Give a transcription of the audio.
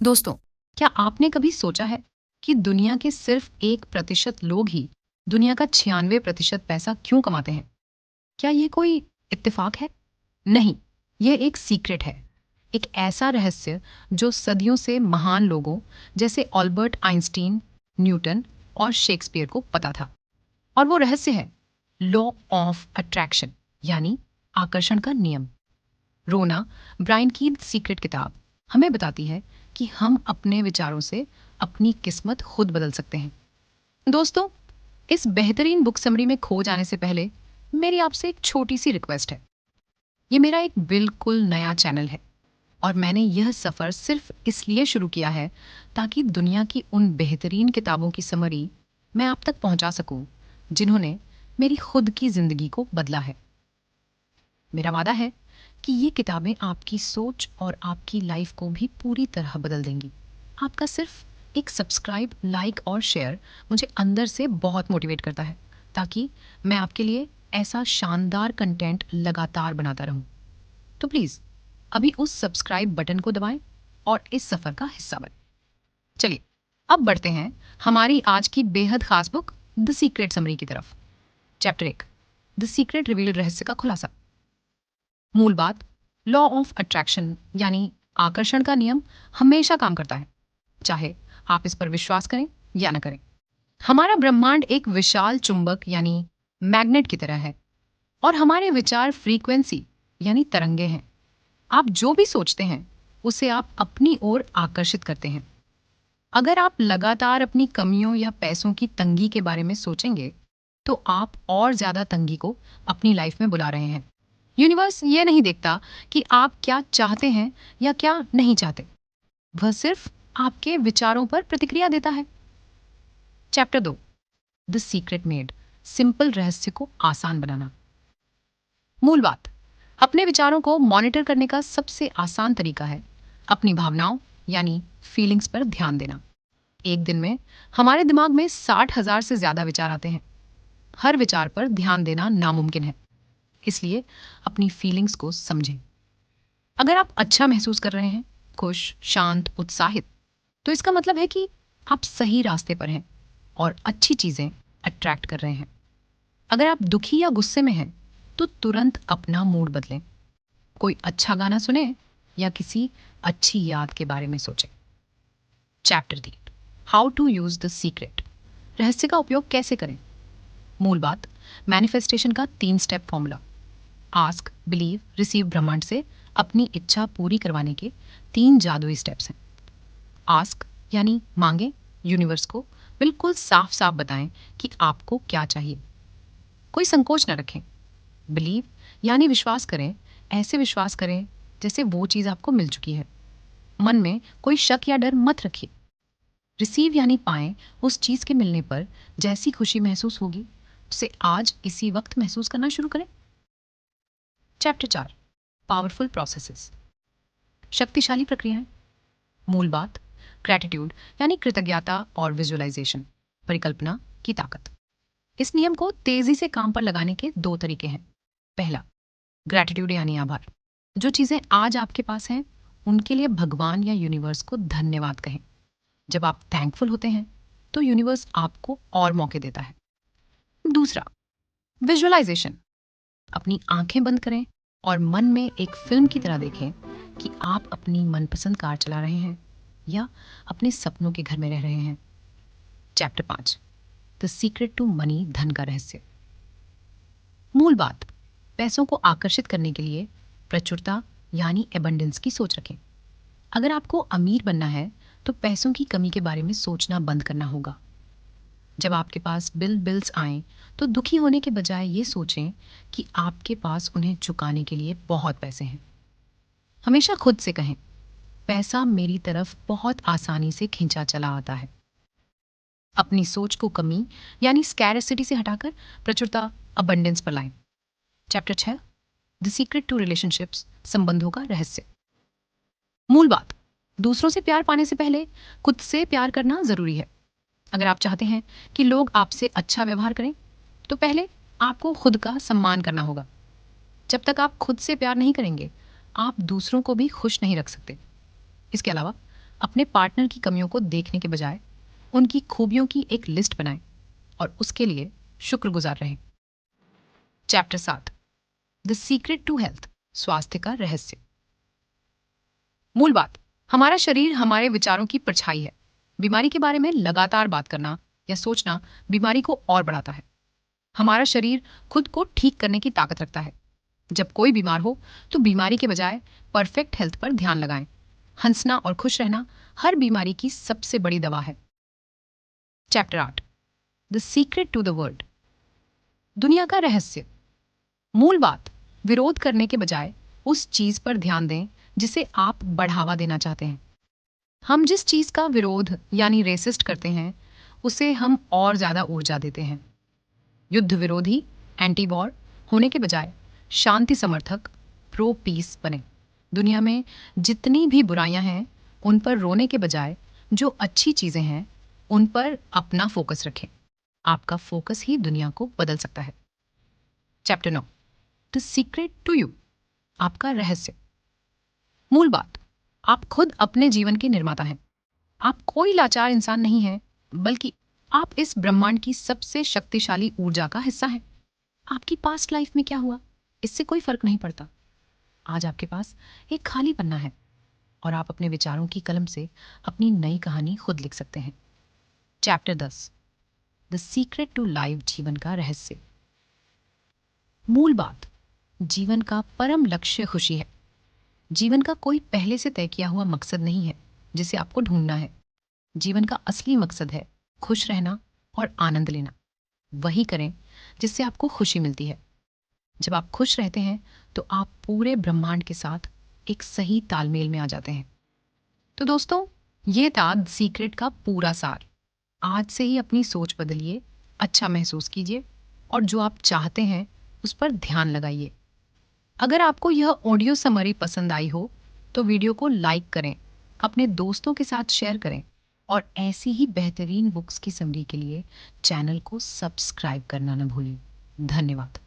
दोस्तों, क्या आपने कभी सोचा है कि दुनिया के सिर्फ 1% लोग ही दुनिया का 96% पैसा क्यों कमाते हैं? क्या ये कोई इत्तेफाक है? नहीं, ये एक सीक्रेट है। एक ऐसा रहस्य जो सदियों से महान लोगों जैसे ऑल्बर्ट आइंस्टीन, न्यूटन और शेक्सपियर को पता था। और वो रहस्य है लॉ ऑफ अट्रैक्शन, यानी आकर्षण का नियम। रोना ब्रायन की सीक्रेट किताब हमें बताती है कि हम अपने विचारों से अपनी किस्मत खुद बदल सकते हैं। दोस्तों, इस बेहतरीन बुक समरी में खो जाने से पहले मेरी आपसे एक छोटी सी रिक्वेस्ट है। ये मेरा एक बिल्कुल नया चैनल है और मैंने यह सफ़र सिर्फ इसलिए शुरू किया है ताकि दुनिया की उन बेहतरीन किताबों की समरी मैं आप तक पहुंचा सकूं जिन्होंने मेरी खुद की ज़िंदगी को बदला है। मेरा वादा है कि ये किताबें आपकी सोच और आपकी लाइफ को भी पूरी तरह बदल देंगी। आपका सिर्फ एक सब्सक्राइब, लाइक और शेयर मुझे अंदर से बहुत मोटिवेट करता है ताकि मैं आपके लिए ऐसा शानदार कंटेंट लगातार बनाता रहूं। तो प्लीज़ अभी उस सब्सक्राइब बटन को दबाएं और इस सफ़र का हिस्सा बनें। चलिए, अब बढ़ते हैं हमारी आज की बेहद खास बुक द सीक्रेट समरी की तरफ। चैप्टर 1, द सीक्रेट रिवील, रहस्य का खुलासा। मूल बात, लॉ ऑफ अट्रैक्शन यानी आकर्षण का नियम हमेशा काम करता है, चाहे आप इस पर विश्वास करें या न करें। हमारा ब्रह्मांड एक विशाल चुंबक यानी मैग्नेट की तरह है और हमारे विचार फ्रीक्वेंसी यानी तरंगे हैं। आप जो भी सोचते हैं उसे आप अपनी ओर आकर्षित करते हैं। अगर आप लगातार अपनी कमियों या पैसों की तंगी के बारे में सोचेंगे तो आप और ज्यादा तंगी को अपनी लाइफ में बुला रहे हैं। यूनिवर्स ये नहीं देखता कि आप क्या चाहते हैं या क्या नहीं चाहते, वह सिर्फ आपके विचारों पर प्रतिक्रिया देता है। Chapter 2, the secret made, simple रहस्य को आसान बनाना। मूल बात, अपने विचारों को मॉनिटर करने का सबसे आसान तरीका है अपनी भावनाओं यानी फीलिंग्स पर ध्यान देना। एक दिन में हमारे दिमाग में 60,000 से ज्यादा विचार आते हैं। हर विचार पर ध्यान देना नामुमकिन है, इसलिए अपनी फीलिंग्स को समझें। अगर आप अच्छा महसूस कर रहे हैं, खुश, शांत, उत्साहित, तो इसका मतलब है कि आप सही रास्ते पर हैं और अच्छी चीजें अट्रैक्ट कर रहे हैं। अगर आप दुखी या गुस्से में हैं, तो तुरंत अपना मूड बदलें। कोई अच्छा गाना सुने या किसी अच्छी याद के बारे में सोचें। Chapter 3, how to use the secret, रहस्य का उपयोग कैसे करें। मूल बात, मैनिफेस्टेशन का 3 step formula. Ask, believe, receive ब्रह्मांड से अपनी इच्छा पूरी करवाने के 3 जादुई स्टेप्स हैं। आस्क यानी मांगे, यूनिवर्स को बिल्कुल साफ साफ बताएं कि आपको क्या चाहिए। कोई संकोच न रखें। बिलीव यानी विश्वास करें, ऐसे विश्वास करें जैसे वो चीज़ आपको मिल चुकी है। मन में कोई शक या डर मत रखिए। रिसीव यानी पाएं, उस चीज़ के मिलने पर जैसी खुशी महसूस होगी उसे आज इसी वक्त महसूस करना शुरू करें। चैप्टर 4, पावरफुल प्रोसेसेस, शक्तिशाली प्रक्रियाएं। मूल बात, ग्रैटिट्यूड यानी कृतज्ञता और विजुअलाइजेशन, परिकल्पना की ताकत। इस नियम को तेजी से काम पर लगाने के 2 तरीके हैं। पहला, ग्रैटिट्यूड यानी आभार। जो चीजें आज आपके पास हैं उनके लिए भगवान या यूनिवर्स को धन्यवाद कहें। जब आप थैंकफुल होते हैं तो यूनिवर्स आपको और मौके देता है। दूसरा, विजुअलाइजेशन। अपनी आंखें बंद करें और मन में एक फिल्म की तरह देखें कि आप अपनी मनपसंद कार चला रहे हैं या अपने सपनों के घर में रह रहे हैं। Chapter 5, the secret to money, धन का रहस्य। मूल बात, पैसों को आकर्षित करने के लिए प्रचुरता यानी एबंडेंस की सोच रखें। अगर आपको अमीर बनना है तो पैसों की कमी के बारे में सोचना बंद करना होगा। जब आपके पास बिल्स आएं तो दुखी होने के बजाय ये सोचें कि आपके पास उन्हें चुकाने के लिए बहुत पैसे हैं। हमेशा खुद से कहें, पैसा मेरी तरफ बहुत आसानी से खींचा चला आता है। अपनी सोच को कमी यानी स्कैरसिटी से हटाकर प्रचुरता, अबंडेंस पर लाएं। Chapter 6, the secret to relationships, संबंधों का रहस्य। मूल बात, दूसरों से प्यार पाने से पहले खुद से प्यार करना जरूरी है। अगर आप चाहते हैं कि लोग आपसे अच्छा व्यवहार करें तो पहले आपको खुद का सम्मान करना होगा। जब तक आप खुद से प्यार नहीं करेंगे आप दूसरों को भी खुश नहीं रख सकते। इसके अलावा अपने पार्टनर की कमियों को देखने के बजाय उनकी खूबियों की एक लिस्ट बनाएं और उसके लिए शुक्रगुजार रहें। Chapter 7, the secret to health, स्वास्थ्य का रहस्य। मूल बात, हमारा शरीर हमारे विचारों की परछाई है। बीमारी के बारे में लगातार बात करना या सोचना बीमारी को और बढ़ाता है। हमारा शरीर खुद को ठीक करने की ताकत रखता है। जब कोई बीमार हो तो बीमारी के बजाय परफेक्ट हेल्थ पर ध्यान लगाएं। हंसना और खुश रहना हर बीमारी की सबसे बड़ी दवा है। Chapter 8, the secret to the world, दुनिया का रहस्य। मूल बात, विरोध करने के बजाय उस चीज पर ध्यान दें जिसे आप बढ़ावा देना चाहते हैं। हम जिस चीज का विरोध यानी रेसिस्ट करते हैं उसे हम और ज्यादा ऊर्जा देते हैं। युद्ध विरोधी एंटी वॉर होने के बजाय शांति समर्थक प्रो पीस बने। दुनिया में जितनी भी बुराइयां हैं उन पर रोने के बजाय जो अच्छी चीजें हैं उन पर अपना फोकस रखें। आपका फोकस ही दुनिया को बदल सकता है। Chapter 9, the secret to you, आपका रहस्य। मूल बात, आप खुद अपने जीवन के निर्माता हैं। आप कोई लाचार इंसान नहीं हैं, बल्कि आप इस ब्रह्मांड की सबसे शक्तिशाली ऊर्जा का हिस्सा हैं। आपकी पास्ट लाइफ में क्या हुआ इससे कोई फर्क नहीं पड़ता। आज आपके पास एक खाली पन्ना है और आप अपने विचारों की कलम से अपनी नई कहानी खुद लिख सकते हैं। Chapter 10, the secret to live, जीवन का रहस्य। मूल बात, जीवन का परम लक्ष्य खुशी है। जीवन का कोई पहले से तय किया हुआ मकसद नहीं है जिसे आपको ढूंढना है। जीवन का असली मकसद है खुश रहना और आनंद लेना। वही करें जिससे आपको खुशी मिलती है। जब आप खुश रहते हैं तो आप पूरे ब्रह्मांड के साथ एक सही तालमेल में आ जाते हैं। तो दोस्तों, ये था द सीक्रेट का पूरा सार। आज से ही अपनी सोच बदलिए, अच्छा महसूस कीजिए और जो आप चाहते हैं उस पर ध्यान लगाइए। अगर आपको यह ऑडियो समरी पसंद आई हो तो वीडियो को लाइक करें, अपने दोस्तों के साथ शेयर करें और ऐसी ही बेहतरीन बुक्स की समरी के लिए चैनल को सब्सक्राइब करना न भूलें। धन्यवाद।